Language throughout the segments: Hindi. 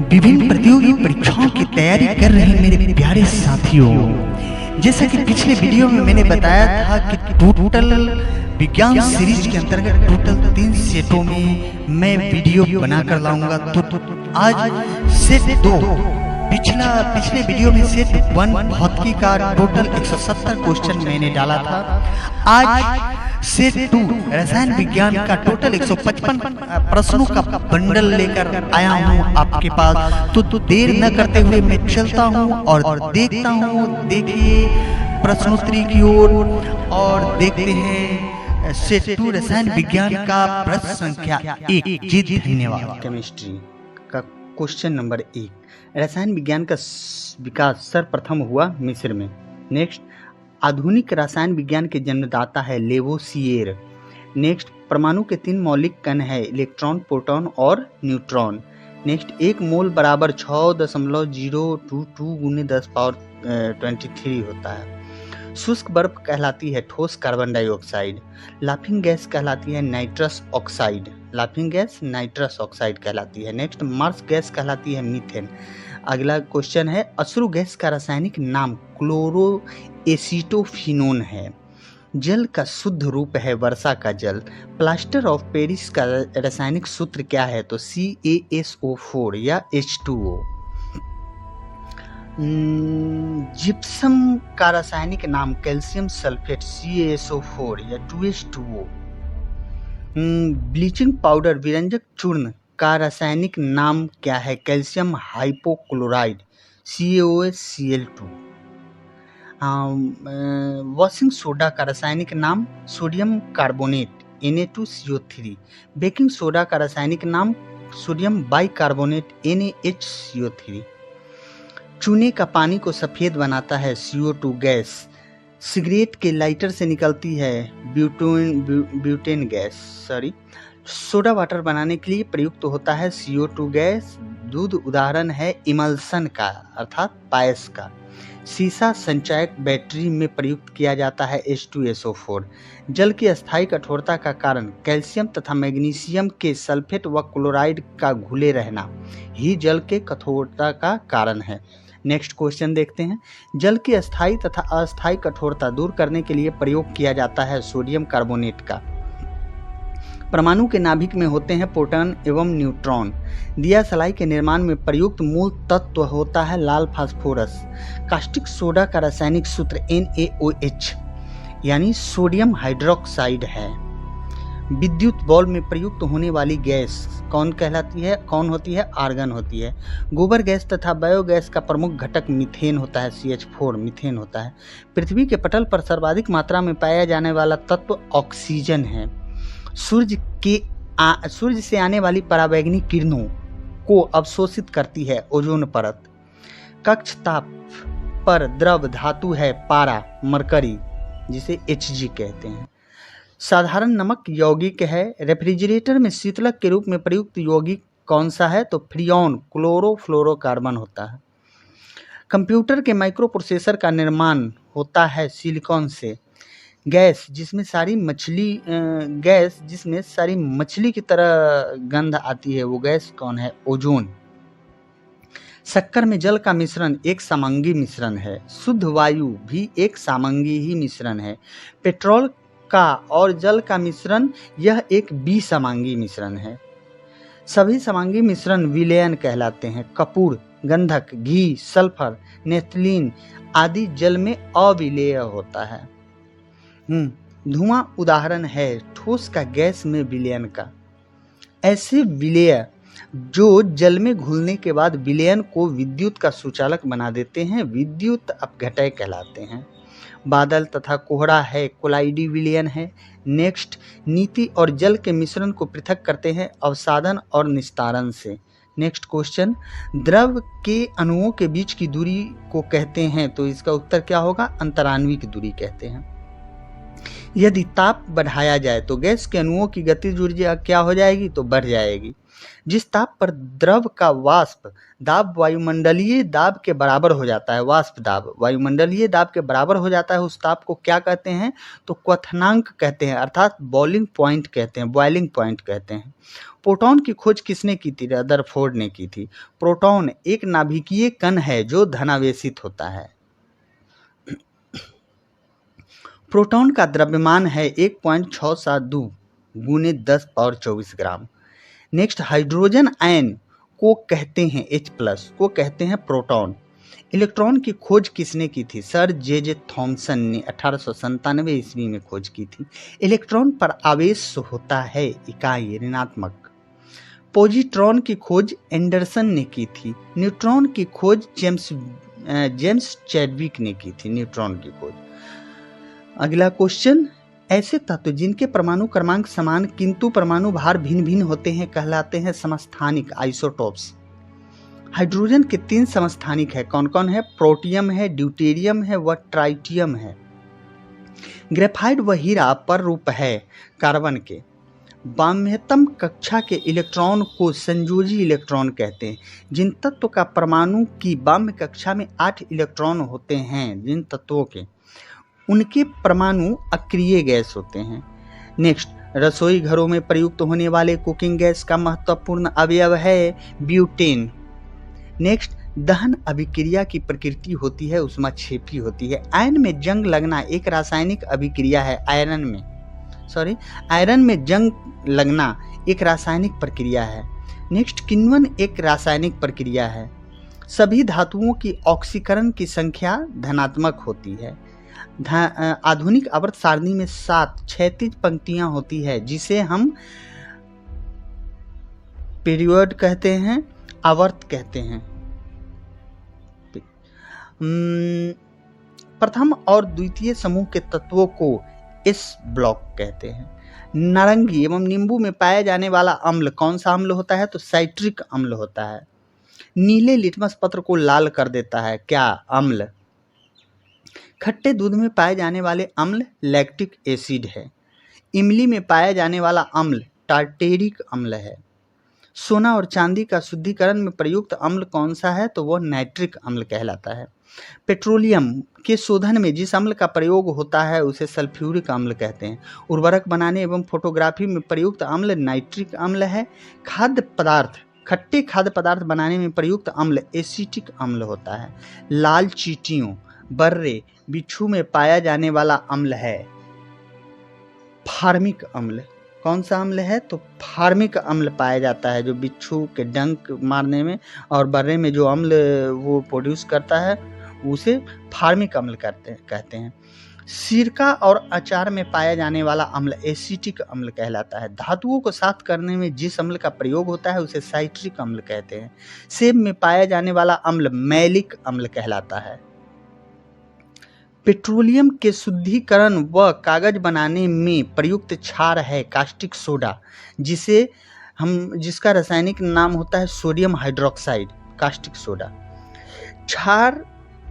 विभिन्न प्रतियोगी परीक्षाओं की तैयारी कर रहे मेरे प्यारे साथियों, जैसा कि पिछले वीडियो में मैंने बताया था कि टोटल विज्ञान सीरीज के अंतर्गत टोटल 3 सेटों में मैं वीडियो बनाकर लाऊंगा। तो आज सेट 2, पिछले वीडियो में सेट 1 भौतिकी का टोटल 170 क्वेश्चन मैंने डाला था। आज सेट 2 रसायन विज्ञान का टोटल 155 प्रश्नों का बंडल लेकर आया हूँ आपके पास। तो देर न करते हुए मैं चलता हूँ और देखता हूँ। देखिए प्रश्नोत्तरी की ओर और देखते हैं सेट 2 रसायन विज्ञान का प्रश्न संख्या 1। जी धन्यवाद। केमिस्ट्री का क्वेश्चन नंबर 1, रसायन विज्ञान का विकास सर्वप्रथम हुआ मिस्र में। नेक्स्ट, आधुनिक रसायन विज्ञान के जन्मदाता है लेवोसियर। नेक्स्ट, परमाणु के 3 मौलिक कण है, इलेक्ट्रॉन, प्रोटॉन और न्यूट्रॉन। नेक्स्ट, 1 मोल बराबर 6.022 × 10⁻23 होता है। शुष्क बर्फ कहलाती है ठोस कार्बन डाइऑक्साइड। लाफिंग गैस कहलाती है nitrous oxide. Laughing gas nitrous oxide कहलाती है। नेक्स्ट, मार्स गैस कहलाती है मीथेन। अगला क्वेश्चन है, अश्रु गैस का रासायनिक नाम क्लोरोएसिटोफिनोन है। जल का शुद्ध रूप है वर्षा का जल। प्लास्टर ऑफ पेरिस का रासायनिक सूत्र क्या है? तो CaSO4 या H2O। जिप्सम का रासायनिक नाम कैल्शियम सल्फेट CaSO4 या 2H2O। ब्लीचिंग पाउडर विरंजक चूर्ण का रासायनिक नाम क्या है? Calcium hypochlorite CaOH Cl2। Washing soda का रासायनिक नाम sodium carbonate Na2CO3। Baking soda का रासायनिक नाम सोडियम बाइकार्बोनेट NaHCO3। चूने का पानी को सफ़ेद बनाता है CO2 गैस। सिगरेट के लाइटर से निकलती है ब्यूटेन गैस। सोडा वाटर बनाने के लिए प्रयुक्त होता है CO2 गैस। दूध उदाहरण है इमल्सन का अर्थात पायस का। सीसा संचायक बैटरी में प्रयुक्त किया जाता है H2SO4। जल की अस्थायी कठोरता का कारण कैल्शियम तथा मैग्नीशियम के सल्फेट व क्लोराइड का घुले रहना ही जल के कठोरता का कारण है। नेक्स्ट क्वेश्चन देखते हैं। जल की अस्थायी तथा अस्थायी कठोरता दूर करने के लिए प्रयोग किया जाता है सोडियम कार्बोनेट का। परमाणु के नाभिक में होते हैं प्रोटॉन एवं न्यूट्रॉन। दिया सलाई के निर्माण में प्रयुक्त मूल तत्व होता है लाल फास्फोरस। कास्टिक सोडा का रासायनिक सूत्र NaOH यानी सोडियम हाइड्रोक्साइड है। विद्युत बल्ब में प्रयुक्त होने वाली गैस कौन होती है? आर्गन होती है। गोबर गैस तथा बायोगैस का प्रमुख घटक मीथेन होता है CH4 मीथेन होता है। पृथ्वी के पटल पर सर्वाधिक मात्रा में पाया जाने वाला तत्व ऑक्सीजन है। सूर्य से आने वाली पराबैंगनी किरणों को अवशोषित करती है ओजोन परत। कक्ष ताप पर द्रव धातु है पारा मरकरी जिसे Hg कहते हैं। साधारण नमक यौगिक है। रेफ्रिजरेटर में शीतलक के रूप में प्रयुक्त यौगिक कौन सा है? तो फ्रियोन क्लोरोफ्लोरोकार्बन होता है। कंप्यूटर के माइक्रो प्रोसेसर का निर्माण होता है सिलिकॉन से। गैस जिसमें सारी मछली की तरह गंध आती है वो गैस कौन है? ओजोन। शक्कर में जल का मिश्रण एक समांगी मिश्रण है। शुद्ध वायु भी एक समांगी ही मिश्रण है। पेट्रोल का और जल का मिश्रण यह एक विसमांगी मिश्रण है। सभी समांगी मिश्रण विलयन कहलाते हैं। कपूर, गंधक, घी, सल्फर, नेफ्थलीन आदि जल में अविलेय होता है। धुआं उदाहरण है ठोस का गैस में विलयन का। ऐसे विलेय जो जल में घुलने के बाद विलयन को विद्युत का सुचालक बना देते हैं विद्युत अपघटय कहलाते हैं। बादल तथा कोहरा है कोलाइडी विलयन है। नेक्स्ट, नीति और जल के मिश्रण को पृथक करते हैं अवसादन और निस्तारण से। नेक्स्ट क्वेश्चन, द्रव के अणुओं के बीच की दूरी को कहते हैं? तो इसका उत्तर क्या होगा? अंतराण्विक दूरी कहते हैं। यदि ताप बढ़ाया जाए तो गैस के अणुओं की गतिज ऊर्जा क्या हो जाएगी? तो बढ़ जाएगी। जिस ताप पर द्रव का वाष्प दाब वायुमंडलीय दाब के बराबर हो जाता है, वाष्प दाब वायुमंडलीय दाब के बराबर हो जाता है, उस ताप को क्या कहते हैं? तो क्वथनांक कहते हैं, अर्थात बॉइलिंग पॉइंट कहते हैं, बॉइलिंग पॉइंट कहते हैं। प्रोटॉन की खोज किसने की थी? रदरफोर्ड ने की थी। प्रोटॉन एक नाभिकीय कण है जो धनावेशित होता है। प्रोटॉन का द्रव्यमान है 1.672 गुने 10^24 ग्राम। नेक्स्ट, हाइड्रोजन आयन को कहते हैं H+ को कहते हैं प्रोटॉन। इलेक्ट्रॉन की खोज किसने की थी? सर जे थॉमसन ने 1897 ईस्वी में खोज की थी। इलेक्ट्रॉन पर आवेश होता है इकाई ऋणात्मक। पॉजिट्रॉन की खोज एंडरसन ने की थी। न्यूट्रॉन की खोज जेम्स चैडविक ने की थी, न्यूट्रॉन की खोज। अगला क्वेश्चन, ऐसे तत्व जिनके परमाणु क्रमांक समान किंतु परमाणु भार भिन्न भिन्न होते हैं कहलाते हैं समस्थानिक, आइसोटोप्स। हाइड्रोजन के 3 समस्थानिक है, कौन कौन है? प्रोटियम है, ड्यूटेरियम है व ट्राइटियम है। ग्रेफाइट व हीरा पर रूप है कार्बन के। बाह्यतम कक्षा के इलेक्ट्रॉन को संयोजी इलेक्ट्रॉन कहते हैं। जिन तत्व का परमाणु की बाह्य कक्षा में 8 इलेक्ट्रॉन होते हैं, जिन तत्वों के, उनके परमाणु अक्रिय गैस होते हैं। नेक्स्ट, रसोई घरों में प्रयुक्त होने वाले कुकिंग गैस का महत्वपूर्ण अवयव है ब्यूटेन। नेक्स्ट, दहन अभिक्रिया की प्रकृति होती है ऊष्माक्षेपी होती है। आयरन में जंग लगना एक रासायनिक अभिक्रिया है। आयरन में जंग लगना एक रासायनिक प्रक्रिया है। नेक्स्ट, किण्वन एक रासायनिक प्रक्रिया है। सभी धातुओं की ऑक्सीकरण की संख्या धनात्मक होती है। आधुनिक आवर्त सारणी में 7 क्षैतिज पंक्तियां होती है, जिसे हम पीरियड कहते हैं, आवर्त कहते हैं। प्रथम और द्वितीय समूह के तत्वों को S ब्लॉक कहते हैं। नारंगी एवं नींबू में पाया जाने वाला अम्ल कौन सा अम्ल होता है? तो साइट्रिक अम्ल होता है। नीले लिटमस पत्र को लाल कर देता है, क्या? अम्ल। खट्टे दूध में पाए जाने वाले अम्ल लैक्टिक एसिड है। इमली में पाया जाने वाला अम्ल टार्टेरिक अम्ल है। सोना और चांदी का शुद्धिकरण में प्रयुक्त अम्ल कौन सा है? तो वो नाइट्रिक अम्ल कहलाता है। पेट्रोलियम के शोधन में जिस अम्ल का प्रयोग होता है उसे सल्फ्यूरिक अम्ल कहते हैं। उर्वरक बनाने एवं फोटोग्राफी में प्रयुक्त अम्ल नाइट्रिक अम्ल है। खट्टे खाद्य पदार्थ बनाने में प्रयुक्त अम्ल एसिटिक अम्ल होता है। लाल चींटियों, बर्रे, बिच्छू में पाया जाने वाला अम्ल है फार्मिक अम्ल। कौन सा अम्ल है? तो फार्मिक अम्ल पाया जाता है, जो बिच्छू के डंक मारने में और बर्रे में जो अम्ल वो प्रोड्यूस करता है उसे फार्मिक अम्ल कहते हैं। सिरका और अचार में पाया जाने वाला अम्ल एसिटिक अम्ल कहलाता है। धातुओं को साफ करने में जिस अम्ल का प्रयोग होता है उसे साइट्रिक अम्ल कहते हैं। सेब में पाया जाने वाला अम्ल मैलिक अम्ल कहलाता है। पेट्रोलियम के शुद्धिकरण व कागज बनाने में प्रयुक्त क्षार है कास्टिक सोडा, जिसका रासायनिक नाम होता है सोडियम हाइड्रोक्साइड, कास्टिक सोडा। क्षार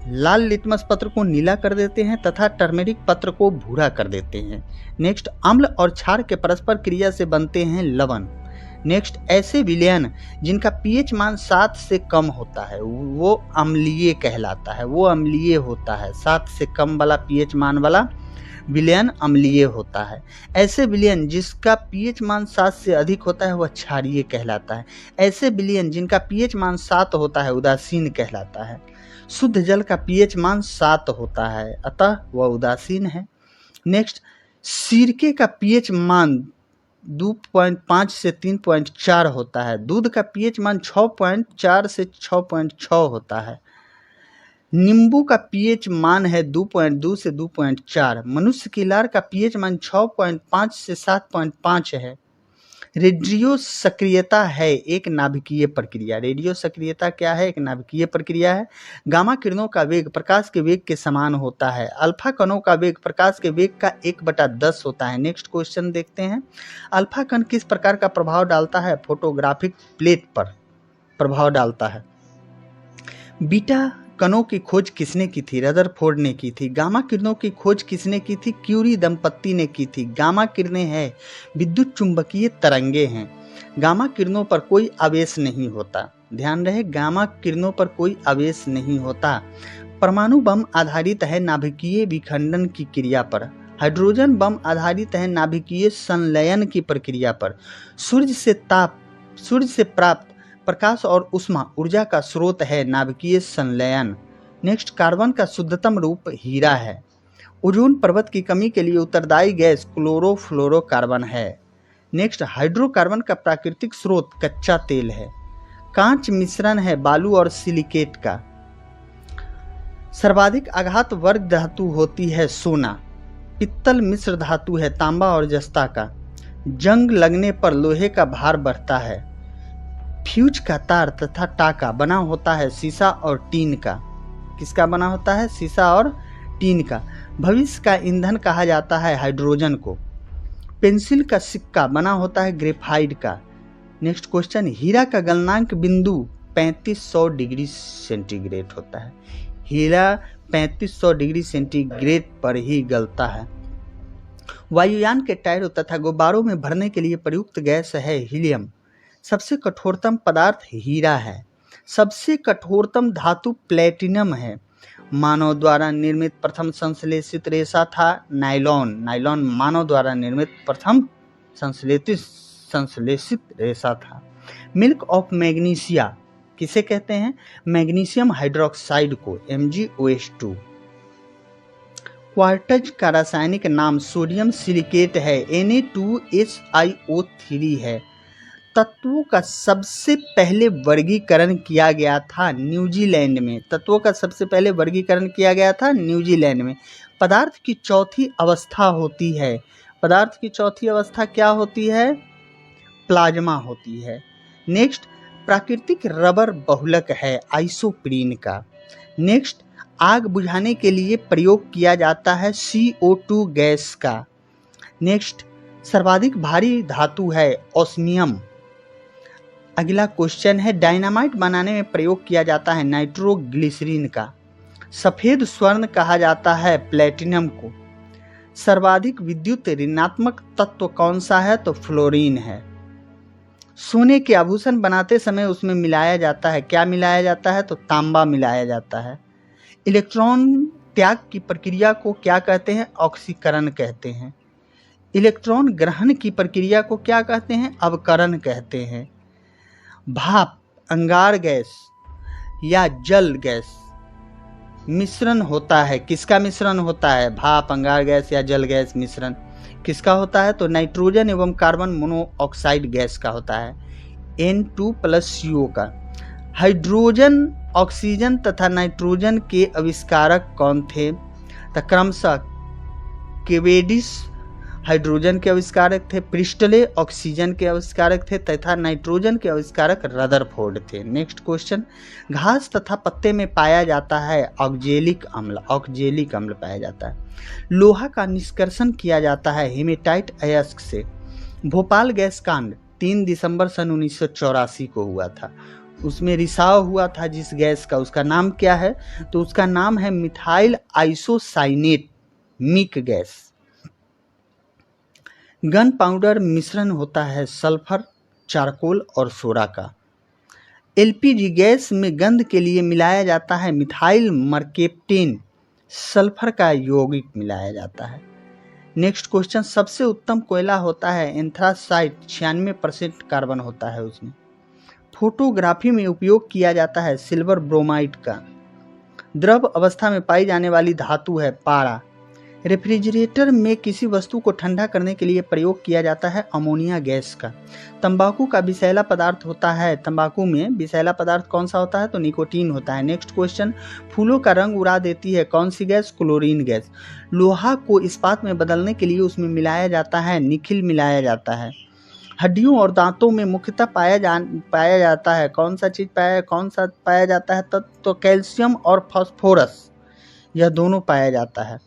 लाल लिटमस पत्र को नीला कर देते हैं तथा टर्मेरिक पत्र को भूरा कर देते हैं। नेक्स्ट, अम्ल और क्षार के परस्पर क्रिया से बनते हैं लवण। नेक्स्ट, ऐसे विलयन जिनका पीएच मान 7 से कम होता है वो अम्लीय कहलाता है, वो अम्लीय होता है। 7 से कम वाला पीएच मान वाला विलयन अम्लीय होता है। ऐसे विलयन जिसका पीएच मान 7 से अधिक होता है वह क्षारीय कहलाता है। ऐसे विलयन जिनका पीएच मान 7 होता है उदासीन कहलाता है। शुद्ध जल का पीएच मान 7 होता है, अतः वह उदासीन है। नेक्स्ट, सिरके का पीएच मान 2.5 से 3.4 होता है। दूध का पीएच मान 6.4 से 6.6 होता है। नींबू का पीएच मान है 2.2 से 2.4। मनुष्य की लार का पीएच मान 6.5 से 7.5 है। रेडियो सक्रियता है एक नाभिकीय प्रक्रिया। रेडियो सक्रियता क्या है? एक नाभिकीय प्रक्रिया है। गामा किरणों का वेग प्रकाश के वेग के समान होता है। अल्फा कणों का वेग प्रकाश के वेग का 1/10 होता है। नेक्स्ट क्वेश्चन देखते हैं। अल्फा कण किस प्रकार का प्रभाव डालता है? फोटोग्राफिक प्लेट पर प्रभाव डालता है। बीटा कणों की खोज किसने की थी? रदरफोर्ड ने की थी। गामा किरणों की खोज किसने की थी? क्यूरी दंपत्ति ने की थी। गामा किरणें हैं विद्युत चुंबकीय तरंगे हैं। गामा किरणों पर कोई आवेश नहीं होता। ध्यान रहे, गामा किरणों पर कोई आवेश नहीं होता। परमाणु बम आधारित है नाभिकीय विखंडन की क्रिया पर। हाइड्रोजन बम आधारित है नाभिकीय संलयन की प्रक्रिया पर। सूर्य से प्राप्त प्रकाश और ऊष्मा ऊर्जा का स्रोत है नाभिकीय संलयन। नेक्स्ट, कार्बन का शुद्धतम रूप हीरा है। ओजोन परत की कमी के लिए उत्तरदायी गैस क्लोरोफ्लोरोकार्बन है। नेक्स्ट, हाइड्रोकार्बन का प्राकृतिक स्रोत कच्चा तेल है। कांच मिश्रण है बालू और सिलिकेट का। सर्वाधिक आघात वर्ग धातु होती है सोना। पित्तल मिश्र धातु है तांबा और जस्ता का। जंग लगने पर लोहे का भार बढ़ता है। फ्यूज का तार तथा टाका बना होता है शीशा और टीन का। किसका बना होता है? शीशा और टीन का। भविष्य का ईंधन कहा जाता है हाइड्रोजन को। पेंसिल का सिक्का बना होता है ग्रेफाइट का। नेक्स्ट क्वेश्चन, हीरा का गलनांक बिंदु 3500 डिग्री सेंटीग्रेड होता है। हीरा 3500 डिग्री सेंटीग्रेड पर ही गलता है। वायुयान के टायरों तथा गुब्बारों में भरने के लिए प्रयुक्त गैस है हीलियम। सबसे कठोरतम पदार्थ हीरा है। सबसे कठोरतम धातु प्लेटिनम है। मानव द्वारा निर्मित प्रथम संश्लेषित रेशा था नायलॉन। नायलॉन मानव द्वारा निर्मित प्रथम संश्लेषित रेशा था। मिल्क ऑफ मैग्नीशिया किसे कहते हैं? मैग्नीशियम हाइड्रोक्साइड को, MgOH2। क्वार्टज का रासायनिक नाम सोडियम सिलिकेट है, Na2SiO3 है। तत्वों का सबसे पहले वर्गीकरण किया गया था न्यूजीलैंड में। तत्वों का सबसे पहले वर्गीकरण किया गया था न्यूजीलैंड में। पदार्थ की चौथी अवस्था होती है। पदार्थ की चौथी अवस्था क्या होती है? प्लाज्मा होती है। नेक्स्ट, प्राकृतिक रबर बहुलक है आइसोप्रीन का। नेक्स्ट, आग बुझाने के लिए प्रयोग किया जाता है CO2 गैस का। नेक्स्ट, सर्वाधिक भारी धातु है ओस्मियम। अगला क्वेश्चन है, डायनामाइट बनाने में प्रयोग किया जाता है नाइट्रोग्लिसरीन का। सफेद स्वर्ण कहा जाता है प्लेटिनम को। सर्वाधिक विद्युत ऋणात्मक तत्व कौन सा है? तो फ्लोरीन है। सोने के आभूषण बनाते समय उसमें मिलाया जाता है, क्या मिलाया जाता है? तो तांबा मिलाया जाता है। इलेक्ट्रॉन त्याग की प्रक्रिया को क्या कहते हैं? ऑक्सीकरण कहते हैं। इलेक्ट्रॉन ग्रहण की प्रक्रिया को क्या कहते हैं? अवकरण कहते हैं। भाप, अंगार गैस या जल गैस मिश्रण होता है। किसका मिश्रण होता है? भाप, अंगार गैस या जल गैस मिश्रण किसका होता है? तो नाइट्रोजन एवं कार्बन मोनोऑक्साइड गैस का होता है, N2+CO का। हाइड्रोजन, ऑक्सीजन तथा नाइट्रोजन के आविष्कारक कौन थे? तो क्रमशः केवेडिश हाइड्रोजन के आविष्कारक थे, प्रिस्टले ऑक्सीजन के आविष्कारक थे तथा नाइट्रोजन के आविष्कारक रदरफोर्ड थे। नेक्स्ट क्वेश्चन, घास तथा पत्ते में पाया जाता है ऑक्जेलिक अम्ल। ऑक्जेलिक अम्ल पाया जाता है। लोहा का निष्कर्षण किया जाता है हेमेटाइट अयस्क से। भोपाल गैस कांड 3 दिसंबर सन 1984 को हुआ था। उसमें रिसाव हुआ था जिस गैस का, उसका नाम क्या है? तो उसका नाम है methyl isocyanate, MIC gas. Gunpowder मिश्रण होता है सल्फर, चारकोल और सोडा का। LPG गैस में गंध के लिए मिलाया जाता है मिथाइल मर्केप्टेन, सल्फर का यौगिक मिलाया जाता है। नेक्स्ट क्वेश्चन, सबसे उत्तम कोयला होता है एंथ्रासाइट, 96% कार्बन होता है उसमें। फोटोग्राफी में उपयोग किया जाता है सिल्वर ब्रोमाइड का। द्रव अवस्था में पाई जाने वाली धातु है पारा। रेफ्रिजरेटर में किसी वस्तु को ठंडा करने के लिए प्रयोग किया जाता है अमोनिया गैस का। तंबाकू का विषैला पदार्थ होता है, तंबाकू में विषैला पदार्थ कौन सा होता है? तो निकोटीन होता है। नेक्स्ट क्वेश्चन, फूलों का रंग उड़ा देती है कौन सी गैस? Chlorine gas. लोहा को इस्पात में बदलने के लिए उसमें मिलाया जाता है निखिल मिलाया जाता है। हड्डियों और दांतों में मुख्यतः पाया जाता है कौन सा पाया जाता है? तो कैल्शियम और फास्फोरस, यह दोनों पाया जाता है।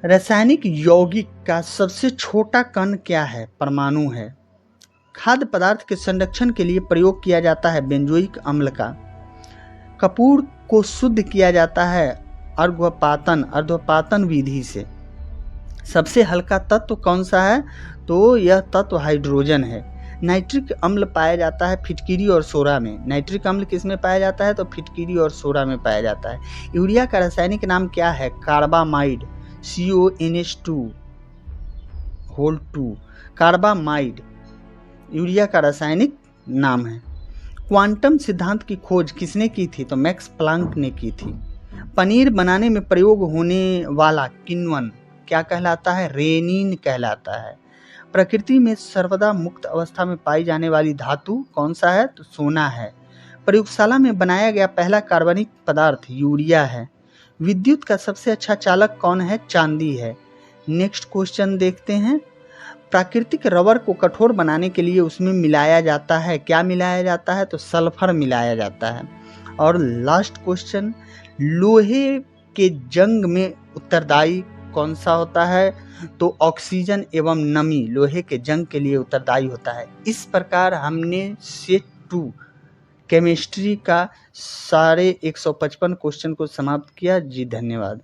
रासायनिक यौगिक का सबसे छोटा कण क्या है? परमाणु है। खाद्य पदार्थ के संरक्षण के लिए प्रयोग किया जाता है बेंजोइक अम्ल का। कपूर को शुद्ध किया जाता है अर्धपातन विधि से। सबसे हल्का तत्व कौन सा है? तो यह तत्व हाइड्रोजन है। नाइट्रिक अम्ल पाया जाता है फिटकिरी और सोडा में। नाइट्रिक अम्ल किस में पाया जाता है? तो फिटकिरी और सोडा में पाया जाता है। यूरिया का रासायनिक नाम क्या है? कार्बामाइड, CONH2 कार्बामाइड यूरिया का रासायनिक नाम है। क्वांटम सिद्धांत की खोज किसने की थी? तो मैक्स प्लांक ने की थी। पनीर बनाने में प्रयोग होने वाला किण्वन क्या कहलाता है? रेनिन कहलाता है। प्रकृति में सर्वदा मुक्त अवस्था में पाई जाने वाली धातु कौन सा है? तो सोना है। प्रयोगशाला में बनाया गया पहला कार्बनिक पदार्थ यूरिया है। विद्युत का सबसे अच्छा चालक कौन है? चांदी है। नेक्स्ट क्वेश्चन देखते हैं। प्राकृतिक रबर को कठोर बनाने के लिए उसमें मिलाया जाता है, क्या मिलाया जाता है? तो सल्फर मिलाया जाता है। और लास्ट क्वेश्चन, लोहे के जंग में उत्तरदायी कौन सा होता है? तो ऑक्सीजन एवं नमी लोहे के जंग के लिए उत्तरदायी होता है। इस प्रकार हमने सेट 2 केमिस्ट्री का सारे 155 क्वेश्चन को समाप्त किया। जी धन्यवाद।